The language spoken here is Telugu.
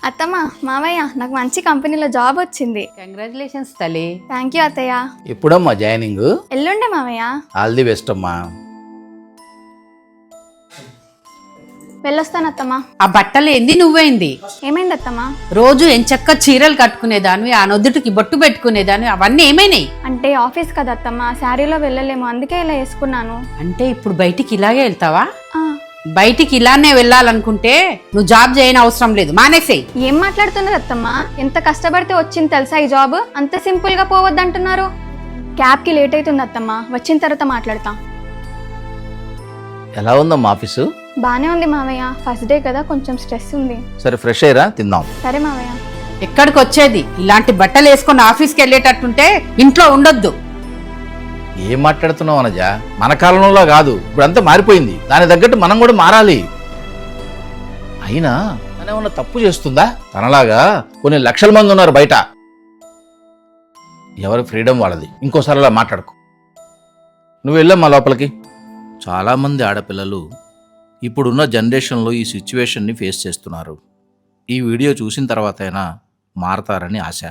అత్తమ్మ మావయ్య నాకు మంచి కంపెనీలో జాబ్ వచ్చింది. కంగ్రాచులేషన్స్ తల్లి. థ్యాంక్ యూ అత్తయ్య. ఎప్పుడమ్మా జాయినింగ్? ఎల్లుండే మావయ్య. ఆల్ ది బెస్ట్ అమ్మా. వెళ్ళొస్తాను అత్తమ్మ. ఆ బట్టలు ఏంది నువ్వేంది? ఏమైంది అత్తమ్మ? రోజు ఎంచక్క చీరలు కట్టుకునేదాన్ని, ఆ నొద్దుటికి బొట్టు పెట్టుకునేదాన్ని, అవన్నీ ఏమైనాయి? అంటే ఆఫీస్ కదా అత్తమ్మ, శారీలో వెళ్ళలేము, అందుకే ఇలా వేసుకున్నాను. అంటే ఇప్పుడు బయటికి ఇలాగే వెళ్తావా? ఆ, బయటికి ఇలానే వెళ్ళాలనుకుంటే నువ్వు జాబ్ చేయని అవసరం లేదు, మానేసేయ్. ఏం మాట్లాడుతున్నారు అత్తమ్మ? ఎంత కష్టపడితే వచ్చింది తెలుసా ఈ జాబ్? అంత సింపుల్ గా పోవద్దంటున్నారు. క్యాబ్ కి లేట్ అవుతుంది అత్తమ్మ, వచ్చిన తర్వాత మాట్లాడతాం. ఎలా ఉందమ్మా ఆఫీసు? బానే ఉంది మావయ్య, ఫస్ట్ డే కదా, కొంచెం స్ట్రెస్ ఉంది. సరే ఫ్రెష్ అయ్యరా, తిందాం. సరే మావయ్య. ఎక్కడికి వచ్చేది? ఇలాంటి బట్టలు వేసుకొని ఆఫీస్కి వెళ్ళేటట్టుంటే ఇంట్లో ఉండొద్దు. ఏం మాట్లాడుతున్నావు అనజ? మన కాలంలో కాదు, ఇప్పుడంతా మారిపోయింది. దాని తగ్గట్టు మనం కూడా మారాలి. అయినా తనేమన్నా తప్పు చేస్తుందా? తనలాగా కొన్ని లక్షల మంది ఉన్నారు బయట. ఎవరి ఫ్రీడమ్ వాళ్ళది. ఇంకోసారి అలా మాట్లాడుకో. నువ్వు వెళ్ళమ్మా లోపలికి. చాలామంది ఆడపిల్లలు ఇప్పుడున్న జనరేషన్లో ఈ సిచ్యువేషన్ని ఫేస్ చేస్తున్నారు. ఈ వీడియో చూసిన తర్వాతైనా మారతారని ఆశ.